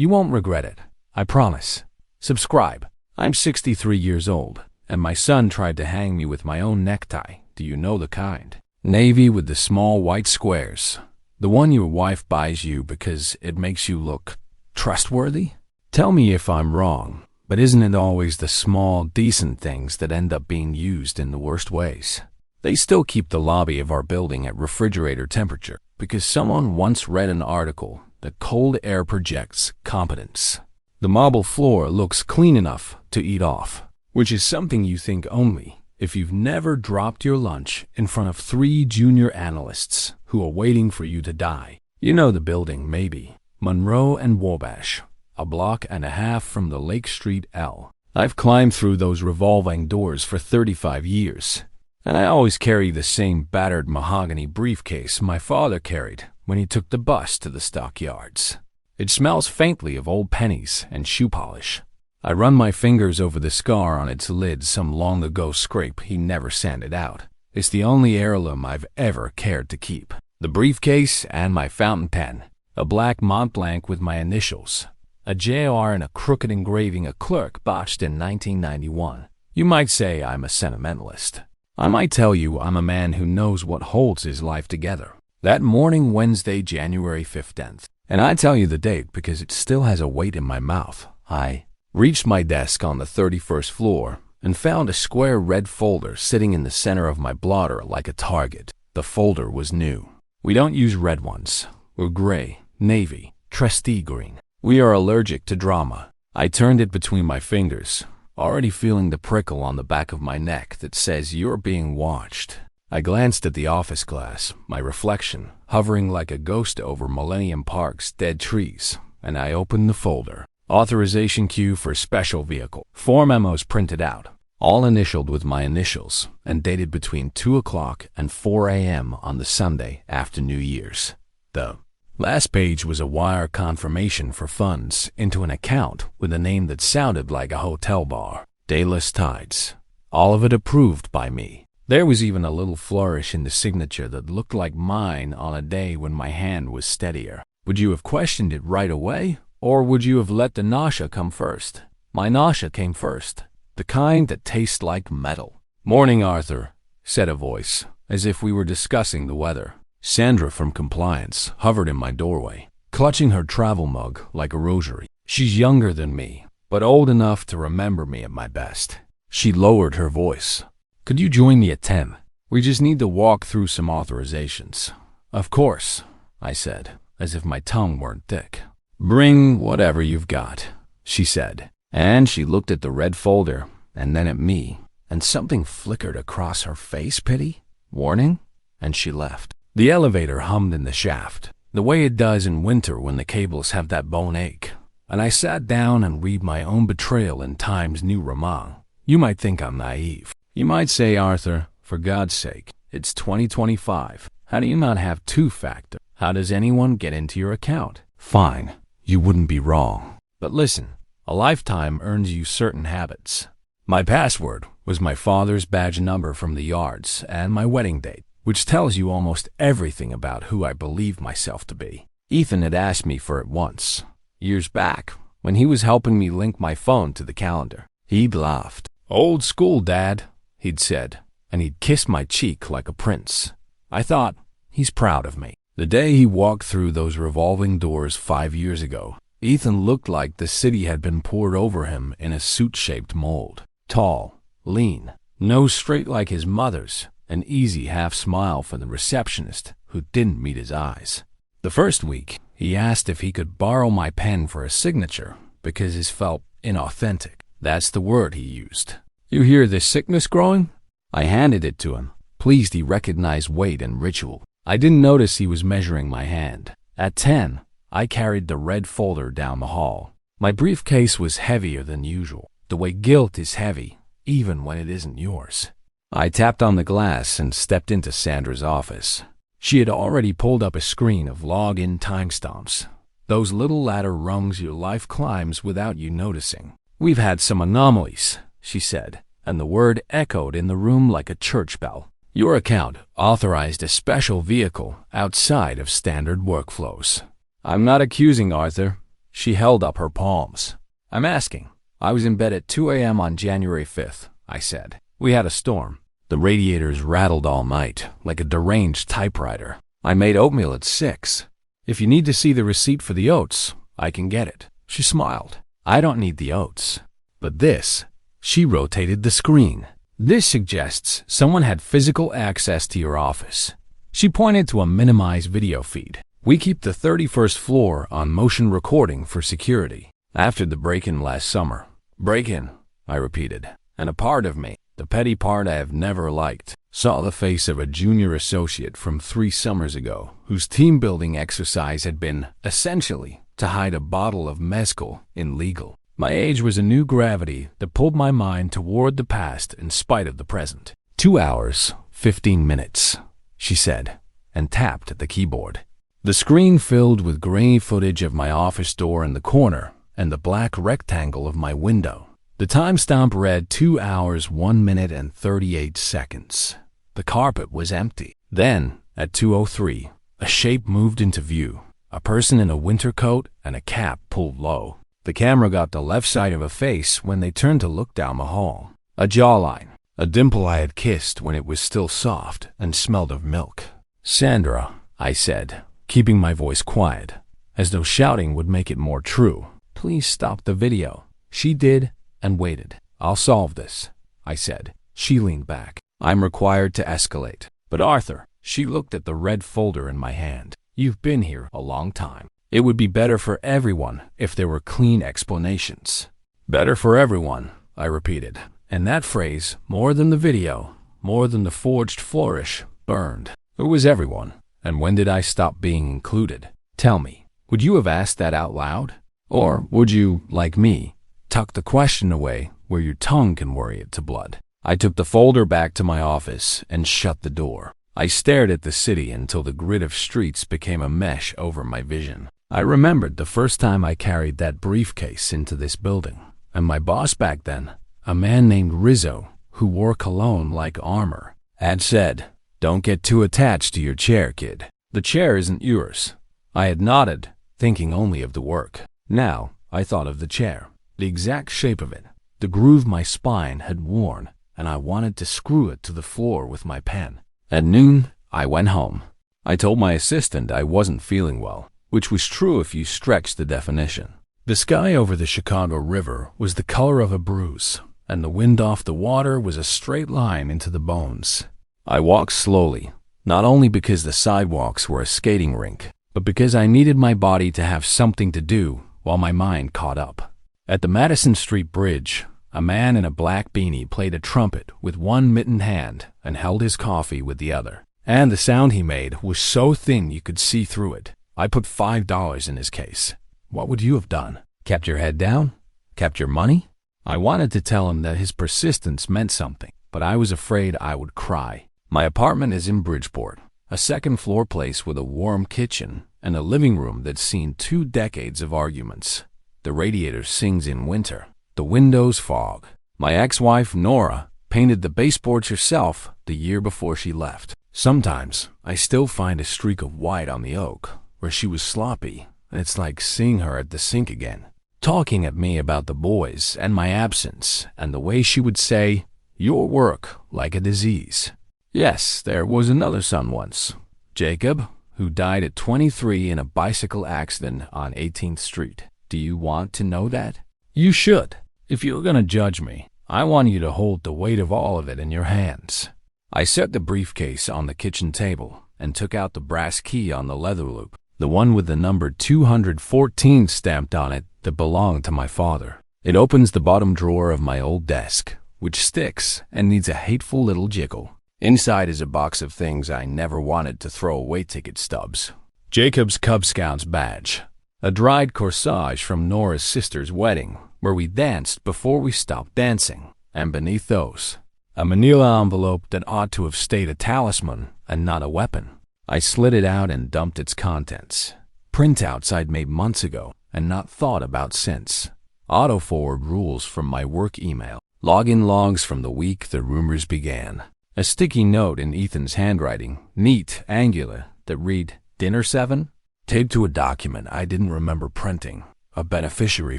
You won't regret it. I promise. Subscribe. I'm 63 years old, and my son tried to hang me with my own necktie. Do you know the kind? Navy with the small white squares. The one your wife buys you because it makes you look trustworthy? Tell me if I'm wrong, but isn't it always the small, decent things that end up being used in the worst ways? They still keep the lobby of our building at refrigerator temperature because someone once read an article that cold air projects competence. The marble floor looks clean enough to eat off, which is something you think only if you've never dropped your lunch in front of 3 junior analysts who are waiting for you to die. You know the building, maybe. Monroe and Wabash, a block and a half from the Lake Street L. I've climbed through those revolving doors for 35 years, and I always carry the same battered mahogany briefcase my father carried when he took the bus to the stockyards. It smells faintly of old pennies and shoe polish. I run my fingers over the scar on its lid, some long-ago scrape he never sanded out. It's the only heirloom I've ever cared to keep. The briefcase and my fountain pen, a black Mont Blanc with my initials, a JR and a crooked engraving a clerk botched in 1991. You might say I'm a sentimentalist. I might tell you I'm a man who knows what holds his life together. That morning, Wednesday, January 15th. And I tell you the date because it still has a weight in my mouth. I reached my desk on the 31st floor and found a square red folder sitting in the center of my blotter like a target. The folder was new. We don't use red ones. We're gray, navy, trustee green. We are allergic to drama. I turned it between my fingers, already feeling the prickle on the back of my neck that says you're being watched. I glanced at the office glass, my reflection, hovering like a ghost over Millennium Park's dead trees, and I opened the folder. Authorization queue for special vehicle. 4 memos printed out, all initialed with my initials, and dated between 2 o'clock and 4 a.m. on the Sunday after New Year's. The last page was a wire confirmation for funds into an account with a name that sounded like a hotel bar. Dayless Tides. All of it approved by me. There was even a little flourish in the signature that looked like mine on a day when my hand was steadier. Would you have questioned it right away, or would you have let the nausea come first? My nausea came first, the kind that tastes like metal. "Morning, Arthur," said a voice, as if we were discussing the weather. Sandra from compliance hovered in my doorway, clutching her travel mug like a rosary. She's younger than me, but old enough to remember me at my best. She lowered her voice. "Could you join me at 10? We just need to walk through some authorizations." "Of course," I said, as if my tongue weren't thick. "Bring whatever you've got," she said. And she looked at the red folder, and then at me, and something flickered across her face. Pity? Warning? And she left. The elevator hummed in the shaft, the way it does in winter when the cables have that bone ache. And I sat down and read my own betrayal in Times New Roman. You might think I'm naive. You might say, "Arthur, for God's sake, it's 2025. How do you not have two-factor? How does anyone get into your account?" Fine, you wouldn't be wrong. But listen, a lifetime earns you certain habits. My password was my father's badge number from the yards and my wedding date, which tells you almost everything about who I believe myself to be. Ethan had asked me for it once, years back, when he was helping me link my phone to the calendar. He'd laughed. "Old school, Dad," he'd said, and he'd kissed my cheek like a prince. I thought, he's proud of me. The day he walked through those revolving doors 5 years ago, Ethan looked like the city had been poured over him in a suit-shaped mold. Tall, lean, nose straight like his mother's, an easy half-smile for the receptionist who didn't meet his eyes. The first week, he asked if he could borrow my pen for a signature because his felt inauthentic. That's the word he used. "You hear this sickness growing?" I handed it to him, pleased he recognized weight and ritual. I didn't notice he was measuring my hand. At 10, I carried the red folder down the hall. My briefcase was heavier than usual, the way guilt is heavy, even when it isn't yours. I tapped on the glass and stepped into Sandra's office. She had already pulled up a screen of log-in timestamps, those little ladder rungs your life climbs without you noticing. "We've had some anomalies," she said, and the word echoed in the room like a church bell. "Your account authorized a special vehicle outside of standard workflows." "I'm not accusing, Arthur," She held up her palms. I'm asking. I was in bed at 2 a.m. on January 5th, I said. We had a storm. The radiators rattled all night, like a deranged typewriter. I made oatmeal at 6. If you need to see the receipt for the oats, I can get it. She smiled. I don't need the oats. But this, she rotated the screen. This suggests someone had physical access to your office. She pointed to a minimized video feed. We keep the 31st floor on motion recording for security. After the break-in last summer. Break-in, I repeated. And a part of me, the petty part I have never liked, saw the face of a junior associate from 3 summers ago whose team-building exercise had been, essentially, to hide a bottle of mezcal in legal. My age was a new gravity that pulled my mind toward the past in spite of the present. 2 hours, 15 minutes, she said, and tapped at the keyboard. The screen filled with grainy footage of my office door in the corner and the black rectangle of my window. The timestamp read 2 hours, 1 minute, and 38 seconds. The carpet was empty. Then, at 2:03, a shape moved into view. A person in a winter coat and a cap pulled low. The camera got the left side of a face when they turned to look down the hall. A jawline, a dimple I had kissed when it was still soft and smelled of milk. Sandra, I said, keeping my voice quiet, as though shouting would make it more true. Please stop the video. She did and waited. I'll solve this, I said. She leaned back. I'm required to escalate. But Arthur, she looked at the red folder in my hand. You've been here a long time. It would be better for everyone if there were clean explanations. Better for everyone, I repeated. And that phrase, more than the video, more than the forged flourish, burned. It was everyone. And when did I stop being included? Tell me, would you have asked that out loud? Or would you, like me, tuck the question away where your tongue can worry it to blood? I took the folder back to my office and shut the door. I stared at the city until the grid of streets became a mesh over my vision. I remembered the first time I carried that briefcase into this building, and my boss back then, a man named Rizzo, who wore cologne like armor, had said, "Don't get too attached to your chair, kid. The chair isn't yours." I had nodded, thinking only of the work. Now, I thought of the chair, the exact shape of it, the groove my spine had worn, and I wanted to screw it to the floor with my pen. At noon, I went home. I told my assistant I wasn't feeling well, which was true if you stretch the definition. The sky over the Chicago River was the color of a bruise, and the wind off the water was a straight line into the bones. I walked slowly, not only because the sidewalks were a skating rink, but because I needed my body to have something to do while my mind caught up. At the Madison Street Bridge, a man in a black beanie played a trumpet with one mittened hand and held his coffee with the other. And the sound he made was so thin you could see through it. I put $5 in his case. What would you have done? Kept your head down? Kept your money? I wanted to tell him that his persistence meant something, but I was afraid I would cry. My apartment is in Bridgeport, a second-floor place with a warm kitchen and a living room that's seen 2 decades of arguments. The radiator sings in winter. The windows fog. My ex-wife, Nora, painted the baseboards herself the year before she left. Sometimes, I still find a streak of white on the oak where she was sloppy, and it's like seeing her at the sink again, talking at me about the boys and my absence, and the way she would say, "Your work like a disease." Yes, there was another son once, Jacob, who died at 23 in a bicycle accident on 18th Street. Do you want to know that? You should. If you're going to judge me, I want you to hold the weight of all of it in your hands. I set the briefcase on the kitchen table and took out the brass key on the leather loop, the one with the number 214 stamped on it that belonged to my father. It opens the bottom drawer of my old desk, which sticks and needs a hateful little jiggle. Inside is a box of things I never wanted to throw away: ticket stubs, Jacob's Cub Scouts badge, a dried corsage from Nora's sister's wedding, where we danced before we stopped dancing, and beneath those, a manila envelope that ought to have stayed a talisman and not a weapon. I slid it out and dumped its contents. Printouts I'd made months ago and not thought about since. Auto-forward rules from my work email. Login logs from the week the rumors began. A sticky note in Ethan's handwriting, neat, angular, that read, "Dinner 7?" Taped to a document I didn't remember printing. a beneficiary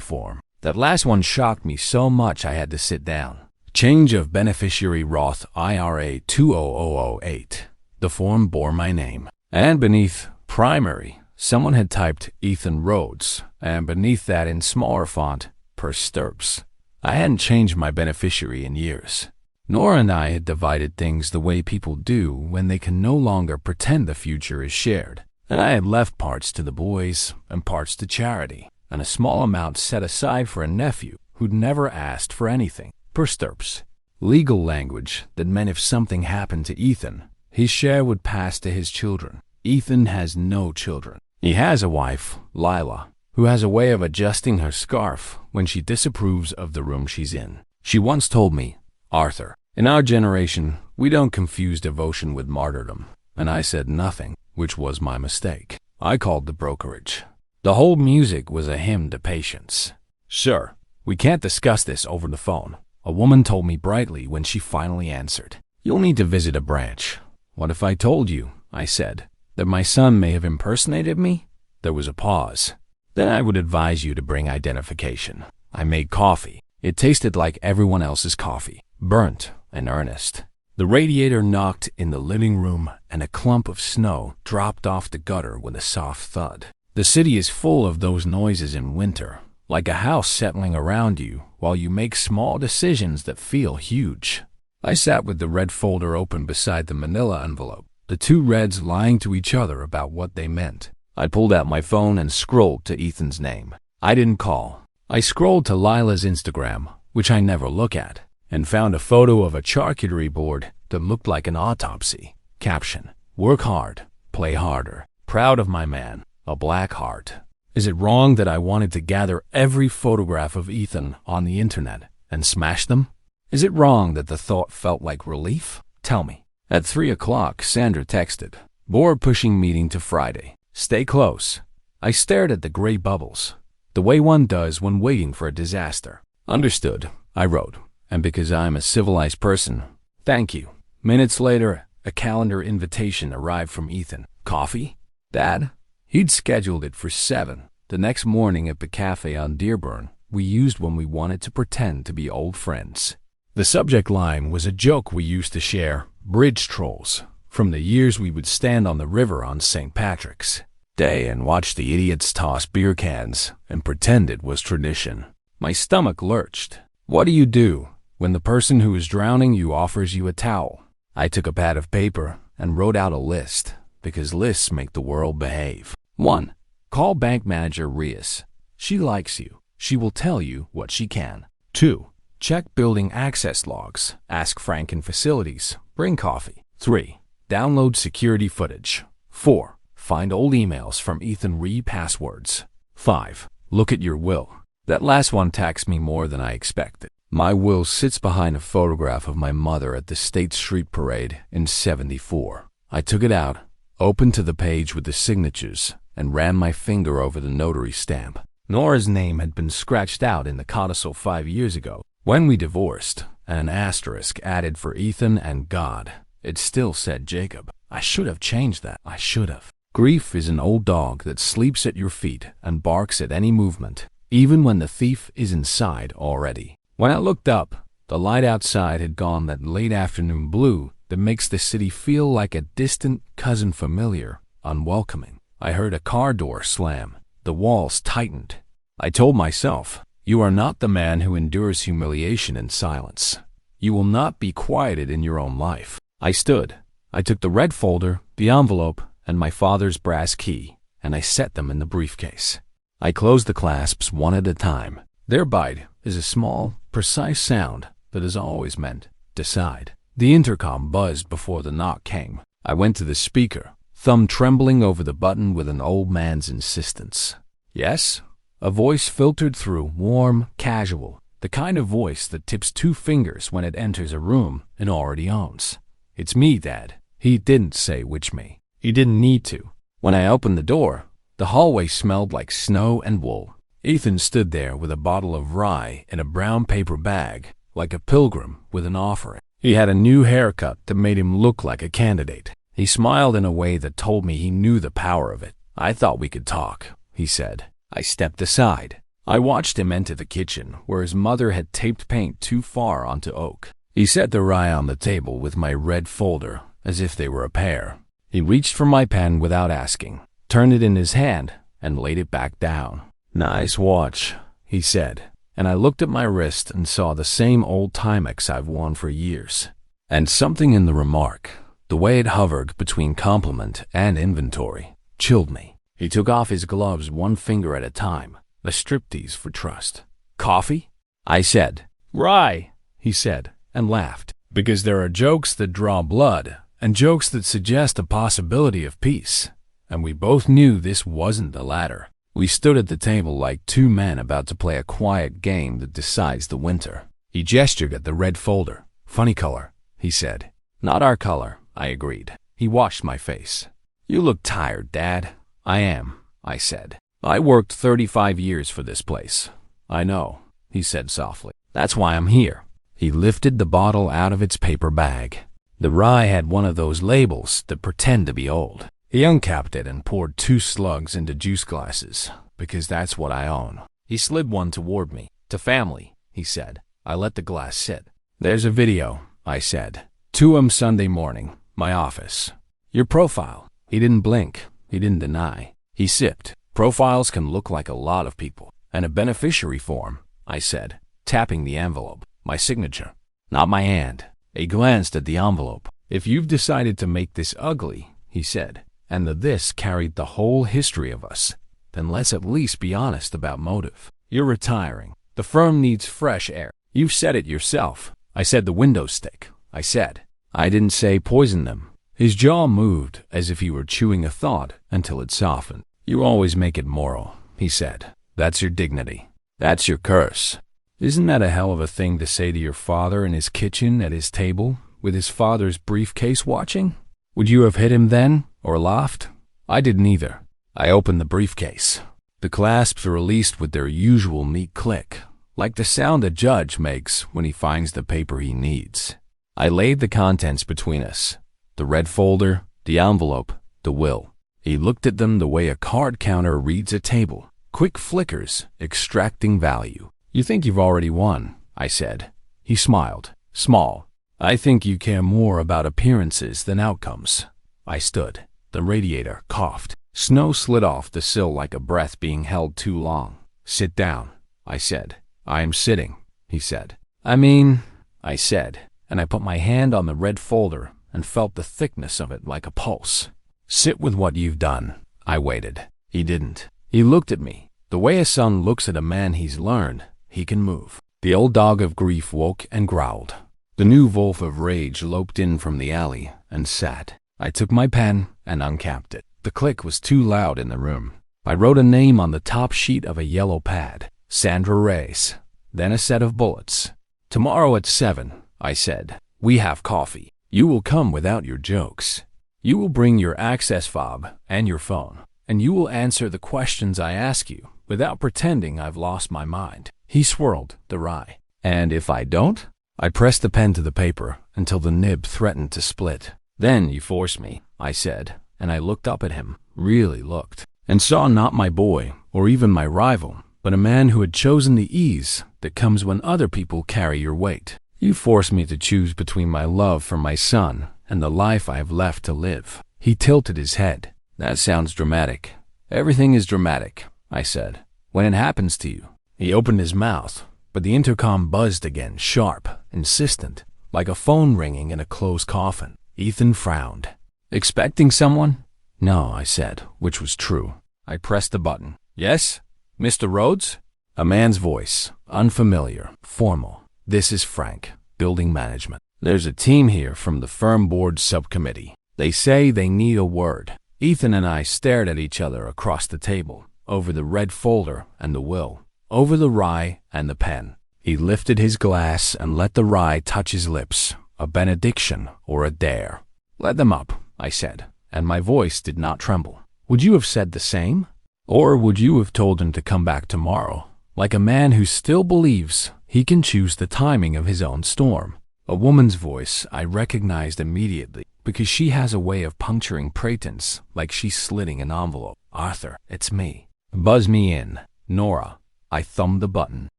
form. That last one shocked me so much I had to sit down. Change of beneficiary Roth IRA 20008. The form bore my name. And beneath primary, someone had typed Ethan Rhodes, and beneath that in smaller font, per stirps. I hadn't changed my beneficiary in years. Nora and I had divided things the way people do when they can no longer pretend the future is shared. And I had left parts to the boys and parts to charity, and a small amount set aside for a nephew who'd never asked for anything. Per stirps. Legal language that meant if something happened to Ethan, his share would pass to his children. Ethan has no children. He has a wife, Lila, who has a way of adjusting her scarf when she disapproves of the room she's in. She once told me, "Arthur, in our generation, we don't confuse devotion with martyrdom." And I said nothing, which was my mistake. I called the brokerage. The whole music was a hymn to patience. "Sir, we can't discuss this over the phone," a woman told me brightly when she finally answered. "You'll need to visit a branch." "What if I told you," I said, "that my son may have impersonated me?" There was a pause. "Then I would advise you to bring identification." I made coffee. It tasted like everyone else's coffee, burnt and earnest. The radiator knocked in the living room, and a clump of snow dropped off the gutter with a soft thud. The city is full of those noises in winter, like a house settling around you while you make small decisions that feel huge. I sat with the red folder open beside the manila envelope, the two reds lying to each other about what they meant. I pulled out my phone and scrolled to Ethan's name. I didn't call. I scrolled to Lila's Instagram, which I never look at, and found a photo of a charcuterie board that looked like an autopsy. Caption: "Work hard, play harder. Proud of my man, a black heart." Is it wrong that I wanted to gather every photograph of Ethan on the internet and smash them? Is it wrong that the thought felt like relief? Tell me. At 3 o'clock, Sandra texted, "Board pushing meeting to Friday. Stay close." I stared at the gray bubbles, the way one does when waiting for a disaster. "Understood," I wrote, "and because I'm a civilized person, thank you." Minutes later, a calendar invitation arrived from Ethan. "Coffee, Dad?" He'd scheduled it for 7. The next morning at the cafe on Dearborn, we used when we wanted to pretend to be old friends. The subject line was a joke we used to share, bridge trolls, from the years we would stand on the river on St. Patrick's Day and watch the idiots toss beer cans and pretend it was tradition. My stomach lurched. What do you do when the person who is drowning you offers you a towel? I took a pad of paper and wrote out a list, because lists make the world behave. 1. Call bank manager Rias. She likes you. She will tell you what she can. 2. Check building access logs. Ask Frank in facilities. Bring coffee. 3. Download security footage. 4. Find old emails from Ethan passwords. 5. Look at your will. That last one taxed me more than I expected. My will sits behind a photograph of my mother at the State Street Parade in '74. I took it out, opened to the page with the signatures, and ran my finger over the notary stamp. Nora's name had been scratched out in the codicil 5 years ago, when we divorced, and an asterisk added for Ethan and God. It still said Jacob. I should have changed that. I should have. Grief is an old dog that sleeps at your feet and barks at any movement, even when the thief is inside already. When I looked up, the light outside had gone that late afternoon blue that makes the city feel like a distant cousin, familiar, unwelcoming. I heard a car door slam. The walls tightened. I told myself, you are not the man who endures humiliation in silence. You will not be quieted in your own life. I stood. I took the red folder, the envelope, and my father's brass key, and I set them in the briefcase. I closed the clasps one at a time. Their bite is a small, precise sound that has always meant decide. The intercom buzzed before the knock came. I went to the speaker, thumb trembling over the button with an old man's insistence. "Yes?" A voice filtered through, warm, casual, the kind of voice that tips 2 fingers when it enters a room it already owns. "It's me, Dad." He didn't say which me. He didn't need to. When I opened the door, the hallway smelled like snow and wool. Ethan stood there with a bottle of rye in a brown paper bag, like a pilgrim with an offering. He had a new haircut that made him look like a candidate. He smiled in a way that told me he knew the power of it. "I thought we could talk," he said. I stepped aside. I watched him enter the kitchen, where his mother had taped paint too far onto oak. He set the rye on the table with my red folder, as if they were a pair. He reached for my pen without asking, turned it in his hand, and laid it back down. "Nice watch," he said, and I looked at my wrist and saw the same old Timex I've worn for years. And something in the remark, the way it hovered between compliment and inventory, chilled me. He took off his gloves one finger at a time, a striptease for trust. "Coffee?" I said. "Rye," he said, and laughed. Because there are jokes that draw blood, and jokes that suggest a possibility of peace. And we both knew this wasn't the latter. We stood at the table like two men about to play a quiet game that decides the winter. He gestured at the red folder. "Funny color," he said. "Not our color," I agreed. He washed my face. "You look tired, Dad." "I am," I said. "I worked 35 years for this place." "I know," he said softly. "That's why I'm here." He lifted the bottle out of its paper bag. The rye had one of those labels that pretend to be old. He uncapped it and poured 2 slugs into juice glasses, because that's what I own. He slid one toward me. "To family," he said. I let the glass sit. "There's a video," I said. "2 Sunday morning, my office. Your profile." He didn't blink. He didn't deny. He sipped. "Profiles can look like a lot of people. And a beneficiary form," I said, tapping the envelope. "My signature, not my hand." He glanced at the envelope. "If you've decided to make this ugly," he said, "and the this carried the whole history of us, then let's at least be honest about motive. You're retiring. The firm needs fresh air. You've said it yourself." I said the window stick. I said. I didn't say poison them. His jaw moved as if he were chewing a thought until it softened. "You always make it moral," he said. "That's your dignity. That's your curse. Isn't that a hell of a thing to say to your father in his kitchen at his table, with his father's briefcase watching? Would you have hit him then, or laughed? I didn't either. I opened the briefcase. The clasps released with their usual neat click, like the sound a judge makes when he finds the paper he needs. I laid the contents between us. The red folder, the envelope, the will. He looked at them the way a card counter reads a table. Quick flickers, extracting value. "You think you've already won," I said. He smiled. "Small. I think you care more about appearances than outcomes." I stood. The radiator coughed. Snow slid off the sill like a breath being held too long. "Sit down," I said. "I am sitting," he said. I said, and I put my hand on the red folder and felt the thickness of it like a pulse. "Sit with what you've done." I waited. He didn't. He looked at me. The way a son looks at a man he's learned he can move. The old dog of grief woke and growled. The new wolf of rage loped in from the alley and sat. I took my pen and uncapped it. The click was too loud in the room. I wrote a name on the top sheet of a yellow pad. Sandra Reyes. Then a set of bullets. "Tomorrow at 7, I said, "we have coffee. You will come without your jokes. You will bring your access fob and your phone, and you will answer the questions I ask you without pretending I've lost my mind." He swirled the rye. "And if I don't?" I pressed the pen to the paper until the nib threatened to split. "Then you force me," I said, and I looked up at him, really looked, and saw not my boy or even my rival, but a man who had chosen the ease that comes when other people carry your weight. "You force me to choose between my love for my son and the life I have left to live." He tilted his head. "That sounds dramatic." "Everything is dramatic," I said, "when it happens to you." He opened his mouth, but the intercom buzzed again, sharp, insistent, like a phone ringing in a closed coffin. Ethan frowned. "Expecting someone?" "No," I said, which was true. I pressed the button. "Yes? Mr. Rhodes?" A man's voice, unfamiliar, formal. "This is Frank, building management. There's a team here from the firm board subcommittee. They say they need a word." Ethan and I stared at each other across the table, over the red folder and the will, over the rye and the pen. He lifted his glass and let the rye touch his lips, a benediction or a dare. "Let them up," I said, and my voice did not tremble. "Would you have said the same? Or would you have told him to come back tomorrow, like a man who still believes he can choose the timing of his own storm?" A woman's voice I recognized immediately, because she has a way of puncturing pretense like she's slitting an envelope. "Arthur, it's me." "Buzz me in." "Nora." I thumbed the button.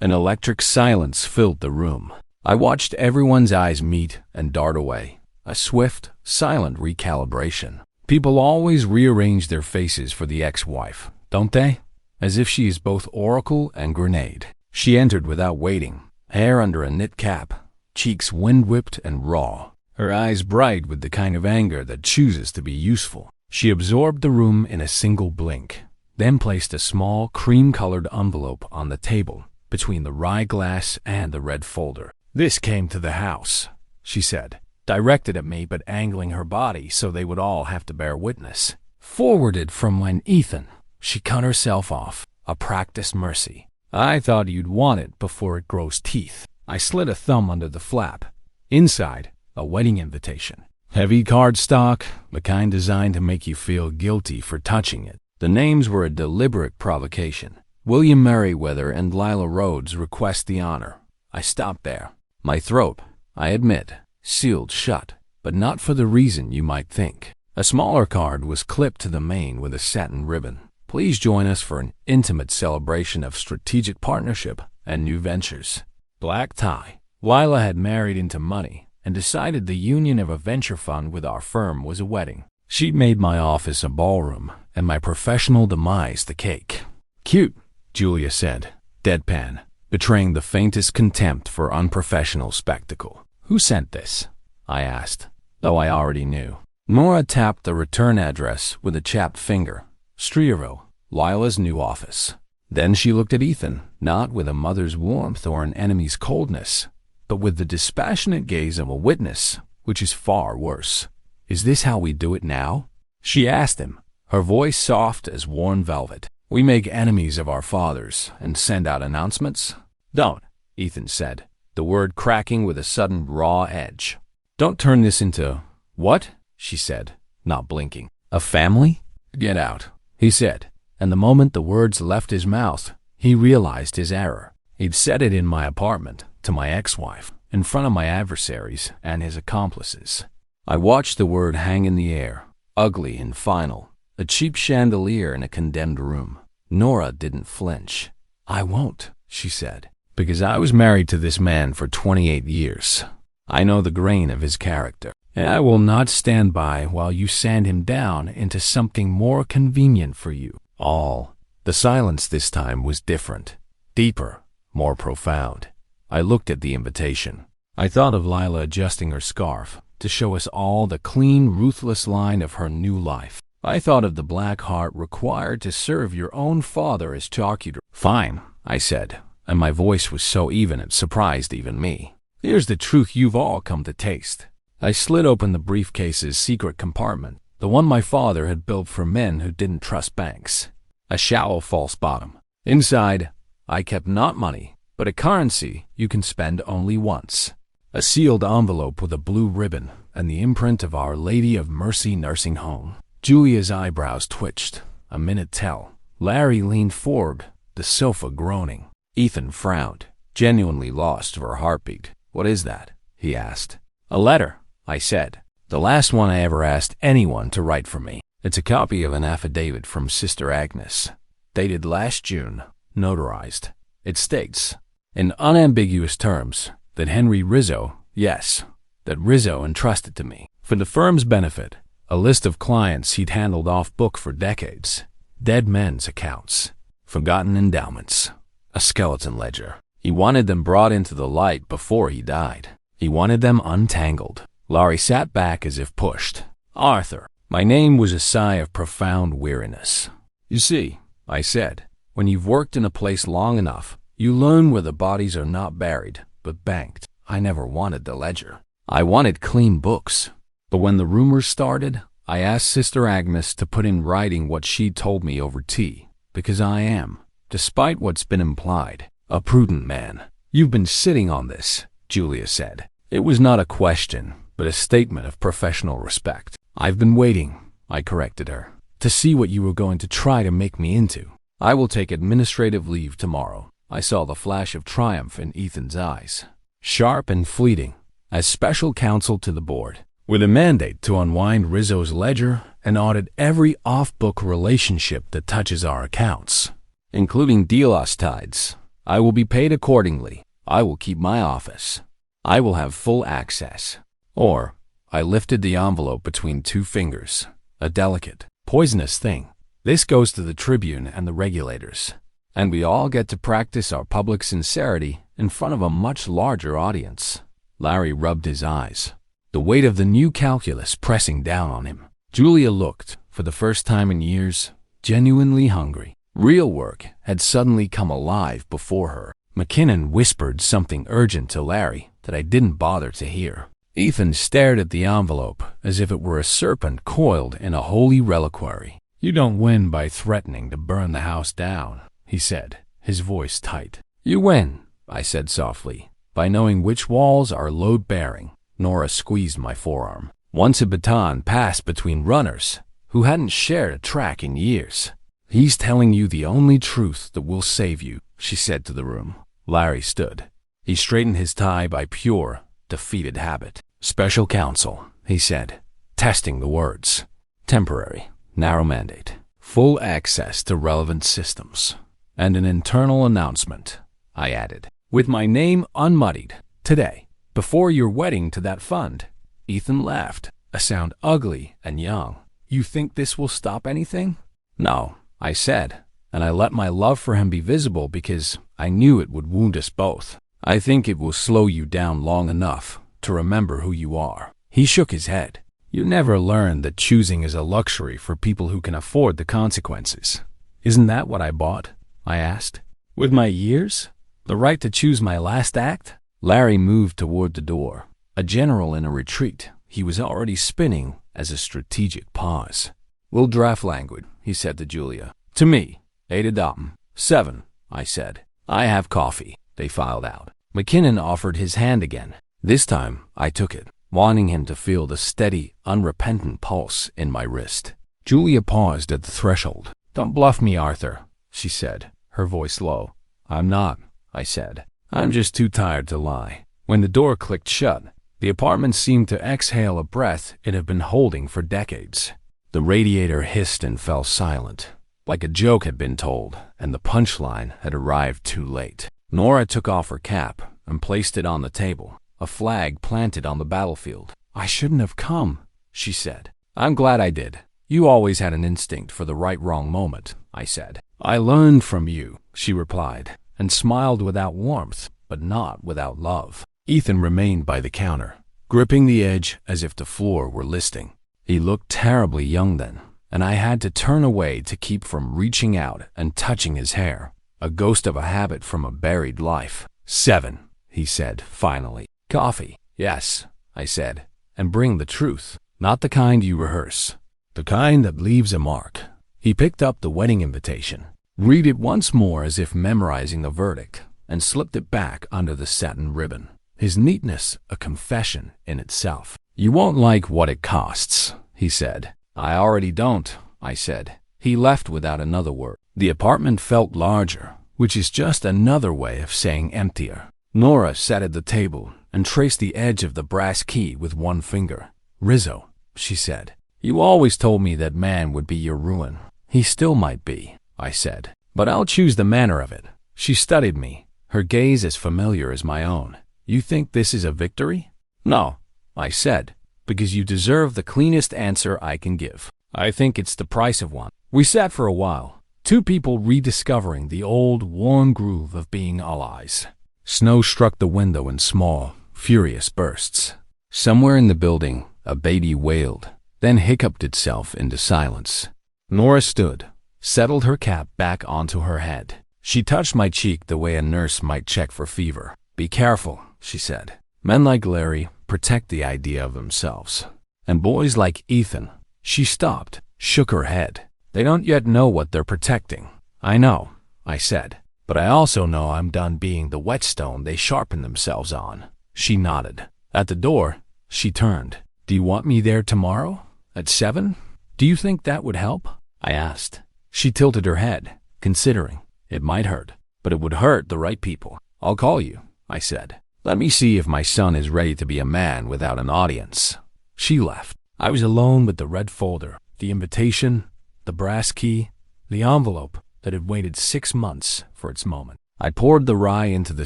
An electric silence filled the room. I watched everyone's eyes meet and dart away. A swift, silent recalibration. People always rearrange their faces for the ex-wife, don't they? As if she is both oracle and grenade. She entered without waiting, hair under a knit cap, cheeks wind-whipped and raw, her eyes bright with the kind of anger that chooses to be useful. She absorbed the room in a single blink, then placed a small, cream-colored envelope on the table between the rye glass and the red folder. "This came to the house," she said, directed at me but angling her body so they would all have to bear witness. "Forwarded from when Ethan." She cut herself off, a practiced mercy. "I thought you'd want it before it grows teeth." I slid a thumb under the flap. Inside, a wedding invitation. Heavy cardstock, the kind designed to make you feel guilty for touching it. The names were a deliberate provocation. William Merriweather and Lila Rhodes request the honor. I stopped there. My throat, I admit, sealed shut, but not for the reason you might think. A smaller card was clipped to the mane with a satin ribbon. "Please join us for an intimate celebration of strategic partnership and new ventures." Black tie. Lila had married into money and decided the union of a venture fund with our firm was a wedding. She'd made my office a ballroom and my professional demise the cake. "Cute," Julia said, deadpan, betraying the faintest contempt for unprofessional spectacle. "Who sent this?" I asked, though I already knew. Nora tapped the return address with a chapped finger. Strierville, Lila's new office. Then she looked at Ethan, not with a mother's warmth or an enemy's coldness, but with the dispassionate gaze of a witness, which is far worse. "Is this how we do it now?" she asked him, her voice soft as worn velvet. "We make enemies of our fathers and send out announcements?" "Don't," Ethan said, the word cracking with a sudden raw edge. "Don't turn this into—" "What?" she said, not blinking. "A family?" "Get out," he said, and the moment the words left his mouth, he realized his error. He'd said it in my apartment, to my ex-wife, in front of my adversaries and his accomplices. I watched the word hang in the air, ugly and final, a cheap chandelier in a condemned room. Nora didn't flinch. "I won't," she said, "because I was married to this man for 28 years. I know the grain of his character, and I will not stand by while you sand him down into something more convenient for you all." The silence this time was different, deeper, more profound. I looked at the invitation. I thought of Lila adjusting her scarf to show us all the clean, ruthless line of her new life. I thought of the black heart required to serve your own father as charcuterie. "Fine," I said, and my voice was so even it surprised even me. "Here's the truth you've all come to taste." I slid open the briefcase's secret compartment, the one my father had built for men who didn't trust banks. A shallow false bottom. Inside, I kept not money, but a currency you can spend only once. A sealed envelope with a blue ribbon and the imprint of Our Lady of Mercy Nursing Home. Julia's eyebrows twitched. A minute tell. Larry leaned forward, the sofa groaning. Ethan frowned, genuinely lost for a heartbeat. "What is that?" he asked. "A letter," I said. "The last one I ever asked anyone to write for me. It's a copy of an affidavit from Sister Agnes, dated last June, notarized. It states, in unambiguous terms, that Henry Rizzo, yes, that Rizzo entrusted to me, for the firm's benefit, a list of clients he'd handled off book for decades, dead men's accounts, forgotten endowments, a skeleton ledger. He wanted them brought into the light before he died. He wanted them untangled." Laurie sat back as if pushed. "Arthur." My name was a sigh of profound weariness. "You see," I said, "when you've worked in a place long enough, you learn where the bodies are not buried, but banked. I never wanted the ledger. I wanted clean books. But when the rumors started, I asked Sister Agnes to put in writing what she'd told me over tea, because I am, despite what's been implied, a prudent man." "You've been sitting on this," Julia said. It was not a question, but a statement of professional respect. "I've been waiting," I corrected her, "to see what you were going to try to make me into. I will take administrative leave tomorrow." I saw the flash of triumph in Ethan's eyes, sharp and fleeting, as special counsel to the board, with a mandate to unwind Rizzo's ledger and audit every off-book relationship that touches our accounts. including delos tides. I will be paid accordingly. I will keep my office. I will have full access. Or, I lifted the envelope between two fingers. A delicate, poisonous thing. This goes to the Tribune and the regulators. And we all get to practice our public sincerity in front of a much larger audience. Larry rubbed his eyes, the weight of the new calculus pressing down on him. Julia looked, for the first time in years, genuinely hungry. Real work had suddenly come alive before her. McKinnon whispered something urgent to Larry that I didn't bother to hear. Ethan stared at the envelope as if it were a serpent coiled in a holy reliquary. "You don't win by threatening to burn the house down," he said, his voice tight. "You win," I said softly, "by knowing which walls are load-bearing." Nora squeezed my forearm. Once a baton passed between runners who hadn't shared a track in years. "He's telling you the only truth that will save you," she said to the room. Larry stood. He straightened his tie by pure, defeated habit. "Special counsel," he said, testing the words. "Temporary, narrow mandate, full access to relevant systems, and an internal announcement," I added, "with my name unmuddied, today, before your wedding to that fund." Ethan laughed, a sound ugly and young. "You think this will stop anything?" "No," I said, and I let my love for him be visible because I knew it would wound us both. "I think it will slow you down long enough to remember who you are." He shook his head. "You never learned that choosing is a luxury for people who can afford the consequences." "Isn't that what I bought?" I asked. "With my years? The right to choose my last act?" Larry moved toward the door. A general in a retreat, he was already spinning as a strategic pause. "We'll draft language," he said to Julia. "To me, 8 Adam. 7, I said. "I have coffee." They filed out. McKinnon offered his hand again. This time, I took it, wanting him to feel the steady, unrepentant pulse in my wrist. Julia paused at the threshold. "Don't bluff me, Arthur," she said, her voice low. "I'm not," I said. "I'm just too tired to lie." When the door clicked shut, the apartment seemed to exhale a breath it had been holding for decades. The radiator hissed and fell silent, like a joke had been told, and the punchline had arrived too late. Nora took off her cap and placed it on the table, a flag planted on the battlefield. "I shouldn't have come," she said. "I'm glad I did. You always had an instinct for the right-wrong moment," I said. "I learned from you," she replied, and smiled without warmth, but not without love. Ethan remained by the counter, gripping the edge as if the floor were listing. He looked terribly young then, and I had to turn away to keep from reaching out and touching his hair, a ghost of a habit from a buried life. 7, he said, finally. "Coffee." "Yes," I said, "and bring the truth, not the kind you rehearse, the kind that leaves a mark." He picked up the wedding invitation, read it once more as if memorizing the verdict, and slipped it back under the satin ribbon, his neatness a confession in itself. "You won't like what it costs," he said. "I already don't," I said. He left without another word. The apartment felt larger, which is just another way of saying emptier. Nora sat at the table and traced the edge of the brass key with one finger. "Rizzo," she said, "you always told me that man would be your ruin." "He still might be," I said, "but I'll choose the manner of it." She studied me, her gaze as familiar as my own. "You think this is a victory?" "No," I said, "because you deserve the cleanest answer I can give. I think it's the price of one." We sat for a while, two people rediscovering the old, worn groove of being allies. Snow struck the window in small, furious bursts. Somewhere in the building, a baby wailed, then hiccuped itself into silence. Nora stood, settled her cap back onto her head. She touched my cheek the way a nurse might check for fever. "Be careful," she said. "Men like Larry protect the idea of themselves. And boys like Ethan." She stopped, shook her head. "They don't yet know what they're protecting." "I know," I said, "but I also know I'm done being the whetstone they sharpen themselves on." She nodded. At the door, she turned. "Do you want me there tomorrow? At 7? Do you think that would help?" I asked. She tilted her head, considering. "It might hurt, but it would hurt the right people." "I'll call you," I said. "Let me see if my son is ready to be a man without an audience." She left. I was alone with the red folder, the invitation, the brass key, the envelope, that had waited 6 months for its moment. I poured the rye into the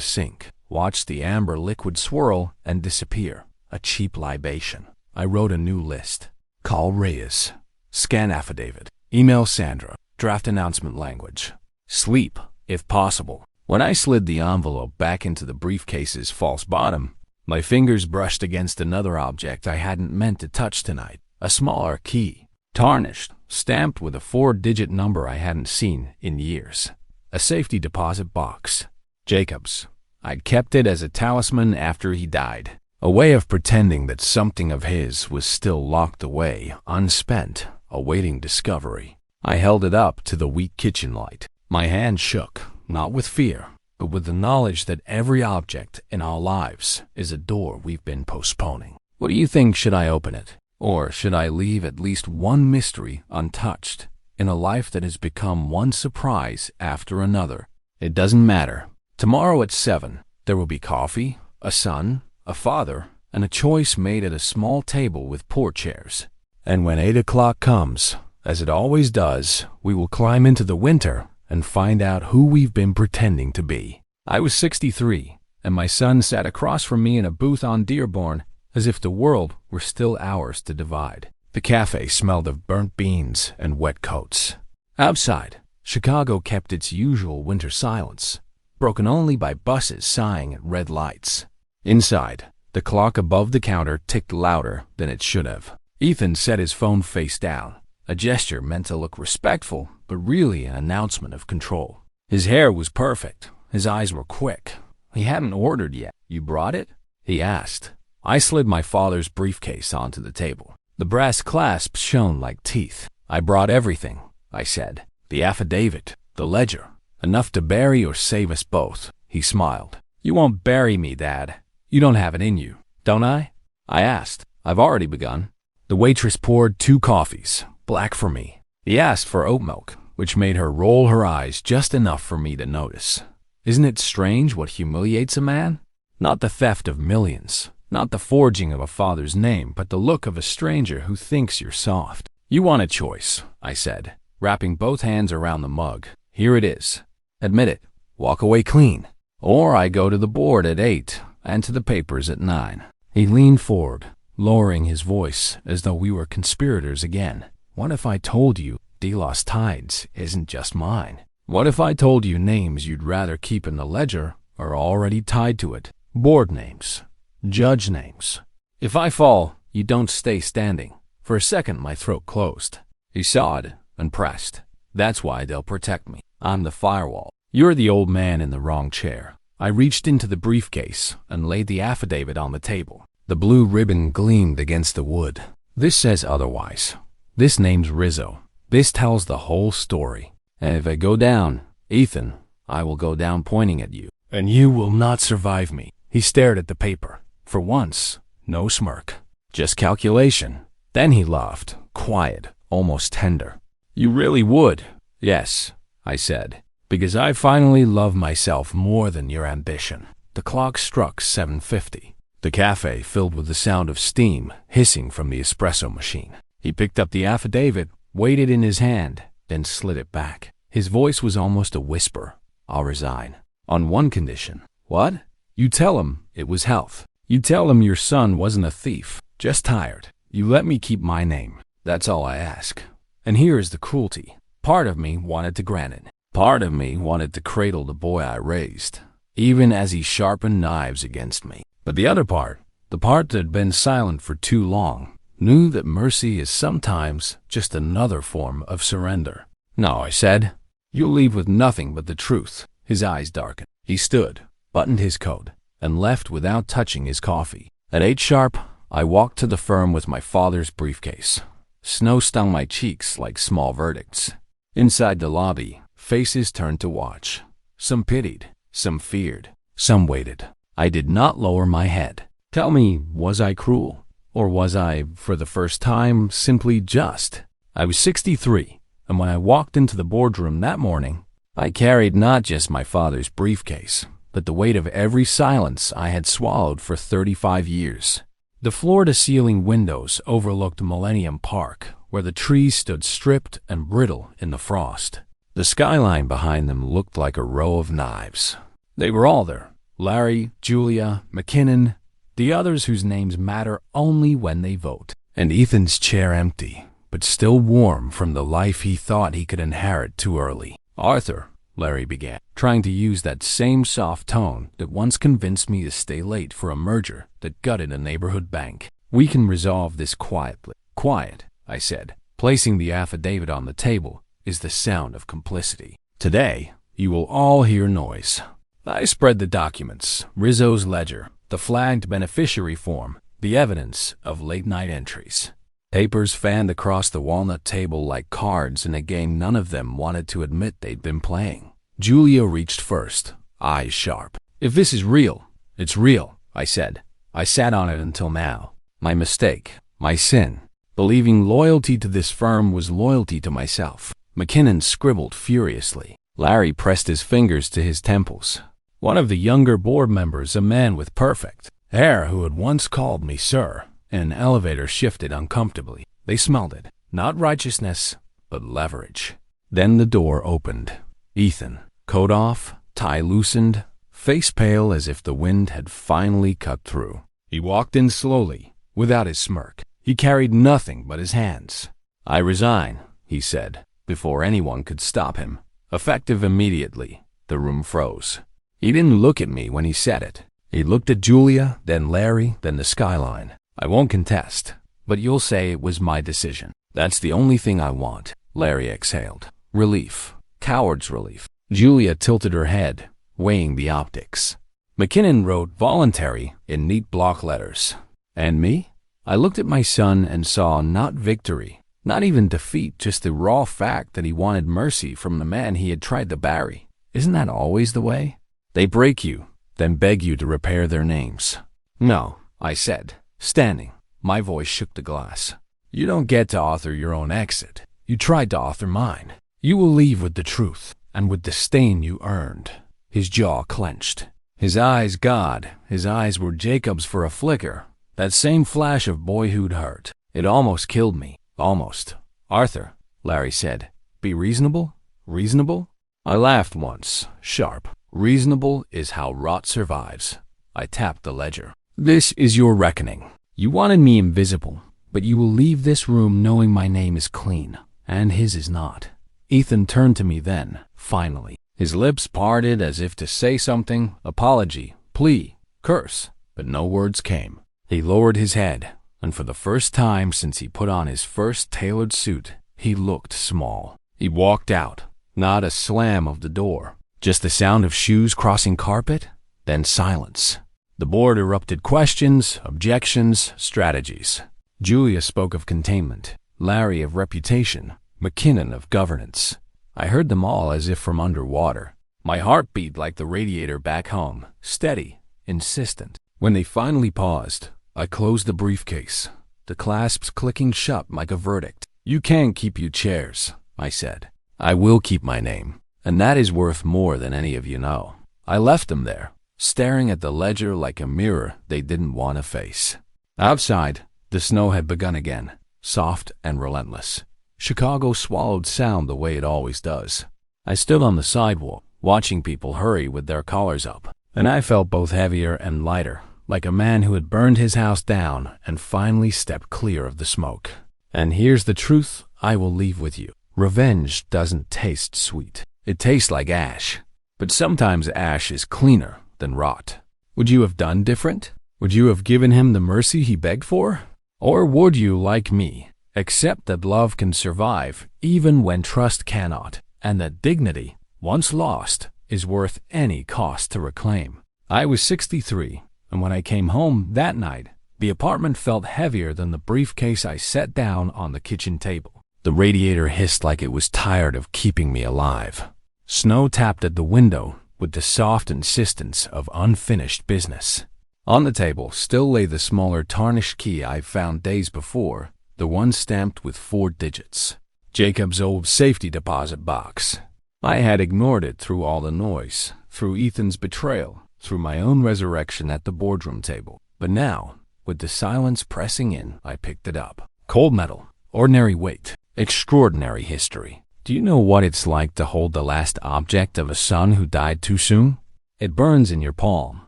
sink, watched the amber liquid swirl and disappear, a cheap libation. I wrote a new list. Call Reyes. Scan affidavit. Email Sandra. Draft announcement language. Sleep, if possible. When I slid the envelope back into the briefcase's false bottom, my fingers brushed against another object I hadn't meant to touch tonight. A smaller key, tarnished, stamped with a 4-digit number I hadn't seen in years. A safety deposit box. Jacob's. I'd kept it as a talisman after he died. A way of pretending that something of his was still locked away, unspent, awaiting discovery. I held it up to the weak kitchen light. My hand shook, not with fear, but with the knowledge that every object in our lives is a door we've been postponing. What do you think? Should I open it? Or should I leave at least one mystery untouched in a life that has become one surprise after another? It doesn't matter. Tomorrow at 7, there will be coffee, a son, a father, and a choice made at a small table with 4 chairs. And when 8 o'clock comes, as it always does, we will climb into the winter and find out who we've been pretending to be. I was 63, and my son sat across from me in a booth on Dearborn as if the world were still ours to divide. The cafe smelled of burnt beans and wet coats. Outside, Chicago kept its usual winter silence, broken only by buses sighing at red lights. Inside, the clock above the counter ticked louder than it should have. Ethan set his phone face down, a gesture meant to look respectful, but really an announcement of control. His hair was perfect. His eyes were quick. He hadn't ordered yet. "You brought it?" he asked. I slid my father's briefcase onto the table. The brass clasps shone like teeth. "I brought everything," I said. "The affidavit, the ledger, enough to bury or save us both." He smiled. "You won't bury me, Dad. You don't have it in you." "Don't I?" I asked. "I've already begun." The waitress poured 2 coffees, black for me. He asked for oat milk, which made her roll her eyes just enough for me to notice. Isn't it strange what humiliates a man? Not the theft of millions, not the forging of a father's name, but the look of a stranger who thinks you're soft. "You want a choice," I said, wrapping both hands around the mug. "Here it is. Admit it. Walk away clean. Or I go to the board at 8 and to the papers at 9. He leaned forward, lowering his voice as though we were conspirators again. "What if I told you De Los Tides isn't just mine? What if I told you names you'd rather keep in the ledger are already tied to it? Board names, judge names. If I fall, you don't stay standing." For a second, my throat closed. He saw it and pressed. "That's why they'll protect me. I'm the firewall. You're the old man in the wrong chair." I reached into the briefcase and laid the affidavit on the table. The blue ribbon gleamed against the wood. "This says otherwise. This name's Rizzo. This tells the whole story. And if I go down, Ethan, I will go down pointing at you. And you will not survive me." He stared at the paper. For once, no smirk, just calculation. Then he laughed, quiet, almost tender. "You really would?" "Yes," I said, "because I finally love myself more than your ambition." The clock struck 7:50. The cafe filled with the sound of steam hissing from the espresso machine. He picked up the affidavit, weighed it in his hand, then slid it back. His voice was almost a whisper. "I'll resign. On one condition." "What?" "You tell him it was health. You tell him your son wasn't a thief, just tired. You let me keep my name. That's all I ask." And here is the cruelty. Part of me wanted to grant it. Part of me wanted to cradle the boy I raised, even as he sharpened knives against me. But the other part, the part that had been silent for too long, knew that mercy is sometimes just another form of surrender. "No," I said. "You'll leave with nothing but the truth." His eyes darkened. He stood, buttoned his coat, and left without touching his coffee. At 8 sharp, I walked to the firm with my father's briefcase. Snow stung my cheeks like small verdicts. Inside the lobby, faces turned to watch. Some pitied, some feared, some waited. I did not lower my head. Tell me, was I cruel? Or was I, for the first time, simply just? I was 63, and when I walked into the boardroom that morning, I carried not just my father's briefcase, but the weight of every silence I had swallowed for 35 years. The floor-to-ceiling windows overlooked Millennium Park, where the trees stood stripped and brittle in the frost. The skyline behind them looked like a row of knives. They were all there. Larry, Julia, McKinnon, the others whose names matter only when they vote. And Ethan's chair empty, but still warm from the life he thought he could inherit too early. "Arthur," Larry began, trying to use that same soft tone that once convinced me to stay late for a merger that gutted a neighborhood bank. "We can resolve this quietly." "Quiet," I said, placing the affidavit on the table, "is the sound of complicity. Today, you will all hear noise." I spread the documents, Rizzo's ledger, the flagged beneficiary form, the evidence of late-night entries. Papers fanned across the walnut table like cards in a game none of them wanted to admit they'd been playing. Julia reached first, eyes sharp. "If this is real, it's real," I said. "I sat on it until now. My mistake, my sin. Believing loyalty to this firm was loyalty to myself." McKinnon scribbled furiously. Larry pressed his fingers to his temples. One of the younger board members, a man with perfect hair who had once called me sir, in an elevator shifted uncomfortably. They smelled it. Not righteousness, but leverage. Then the door opened. Ethan, coat off, tie loosened, face pale as if the wind had finally cut through. He walked in slowly, without his smirk. He carried nothing but his hands. "I resign," he said, before anyone could stop him. Effective immediately, the room froze. He didn't look at me when he said it. He looked at Julia, then Larry, then the skyline. "I won't contest, but you'll say it was my decision. That's the only thing I want." Larry exhaled. Relief. Coward's relief. Julia tilted her head, weighing the optics. McKinnon wrote voluntary in neat block letters. "And me?" I looked at my son and saw not victory, not even defeat, just the raw fact that he wanted mercy from the man he had tried to bury. Isn't that always the way? They break you, then beg you to repair their names. "No," I said, standing. My voice shook the glass. "You don't get to author your own exit. You tried to author mine. You will leave with the truth, and with the stain you earned." His jaw clenched. His eyes were Jacob's for a flicker, that same flash of boyhood hurt. It almost killed me. Almost. "Arthur," Larry said, "be reasonable? Reasonable?" I laughed once, sharp. "Reasonable is how rot survives." I tapped the ledger. "This is your reckoning. You wanted me invisible, but you will leave this room knowing my name is clean, and his is not." Ethan turned to me then, finally. His lips parted as if to say something, apology, plea, curse, but no words came. He lowered his head, and for the first time since he put on his first tailored suit, he looked small. He walked out, not a slam of the door, just the sound of shoes crossing carpet, then silence. The board erupted questions, objections, strategies. Julia spoke of containment, Larry of reputation, McKinnon of governance. I heard them all as if from underwater. My heart beat like the radiator back home, steady, insistent. When they finally paused, I closed the briefcase, the clasps clicking shut like a verdict. "You can't keep your chairs," I said. "I will keep my name, and that is worth more than any of you know." I left them there, staring at the ledger like a mirror they didn't want to face. Outside, the snow had begun again, soft and relentless. Chicago swallowed sound the way it always does. I stood on the sidewalk, watching people hurry with their collars up, and I felt both heavier and lighter, like a man who had burned his house down and finally stepped clear of the smoke. And here's the truth I will leave with you. Revenge doesn't taste sweet. It tastes like ash. But sometimes ash is cleaner than rot. Would you have done different? Would you have given him the mercy he begged for? Or would you, like me, accept that love can survive even when trust cannot, and that dignity, once lost, is worth any cost to reclaim? I was 63, and when I came home that night, the apartment felt heavier than the briefcase I set down on the kitchen table. The radiator hissed like it was tired of keeping me alive. Snow tapped at the window with the soft insistence of unfinished business. On the table still lay the smaller tarnished key I found days before, the one stamped with 4 digits. Jacob's old safety deposit box. I had ignored it through all the noise, through Ethan's betrayal, through my own resurrection at the boardroom table. But now, with the silence pressing in, I picked it up. Cold metal, ordinary weight, extraordinary history. Do you know what it's like to hold the last object of a son who died too soon? It burns in your palm,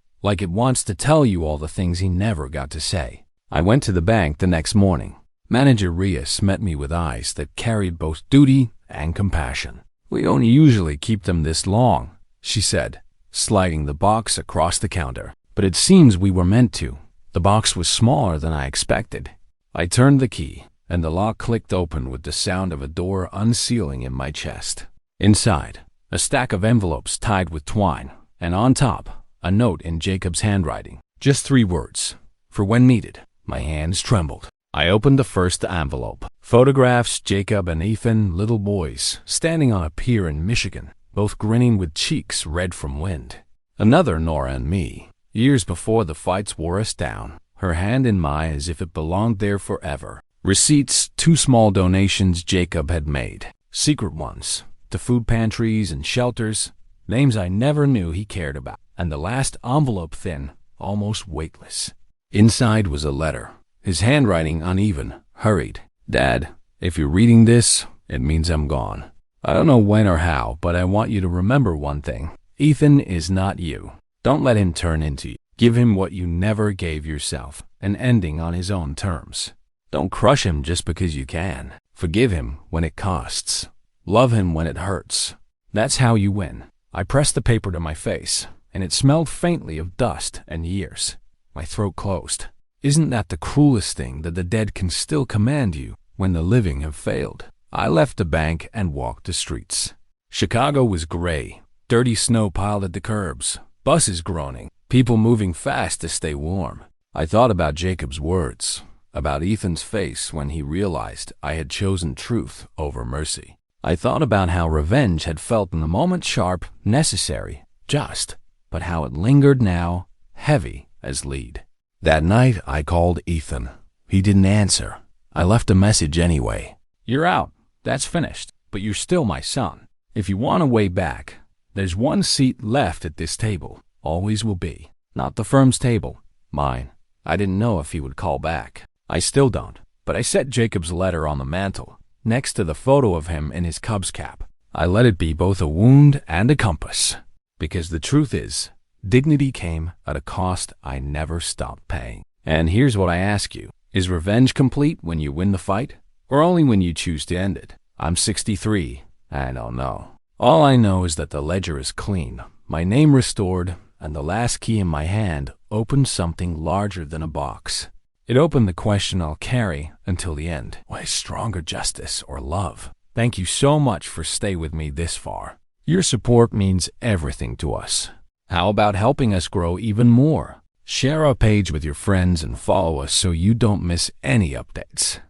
like it wants to tell you all the things he never got to say. I went to the bank the next morning. Manager Rios met me with eyes that carried both duty and compassion. "We only usually keep them this long," she said, sliding the box across the counter. "But it seems we were meant to." The box was smaller than I expected. I turned the key, and the lock clicked open with the sound of a door unsealing in my chest. Inside, a stack of envelopes tied with twine, and on top, a note in Jacob's handwriting. Just 3 words, "For when needed." My hands trembled. I opened the first envelope. Photographs Jacob and Ethan, little boys, standing on a pier in Michigan, both grinning with cheeks red from wind. Another Nora and me, years before the fights wore us down, her hand in mine as if it belonged there forever. Receipts, 2 small donations Jacob had made, secret ones, to food pantries and shelters, names I never knew he cared about, and the last envelope thin, almost weightless. Inside was a letter, his handwriting uneven, hurried. "Dad, if you're reading this, it means I'm gone. I don't know when or how, but I want you to remember one thing. Ethan is not you. Don't let him turn into you. Give him what you never gave yourself, an ending on his own terms. Don't crush him just because you can. Forgive him when it costs. Love him when it hurts. That's how you win." I pressed the paper to my face, and it smelled faintly of dust and years. My throat closed. Isn't that the cruelest thing, that the dead can still command you when the living have failed? I left the bank and walked the streets. Chicago was gray. Dirty snow piled at the curbs. Buses groaning. People moving fast to stay warm. I thought about Jacob's words, about Ethan's face when he realized I had chosen truth over mercy. I thought about how revenge had felt in the moment sharp, necessary, just, but how it lingered now, heavy as lead. That night I called Ethan. He didn't answer. I left a message anyway. "You're out. That's finished. But you're still my son. If you want a way back, there's one seat left at this table. Always will be. Not the firm's table. Mine." I didn't know if he would call back. I still don't. But I set Jacob's letter on the mantel, next to the photo of him in his Cubs cap. I let it be both a wound and a compass. Because the truth is, dignity came at a cost I never stopped paying. And here's what I ask you. Is revenge complete when you win the fight? Or only when you choose to end it? I'm 63. I don't know. All I know is that the ledger is clean, my name restored, and the last key in my hand opened something larger than a box. It opened the question I'll carry until the end. What is stronger, justice or love? Thank you so much for staying with me this far. Your support means everything to us. How about helping us grow even more? Share our page with your friends and follow us so you don't miss any updates.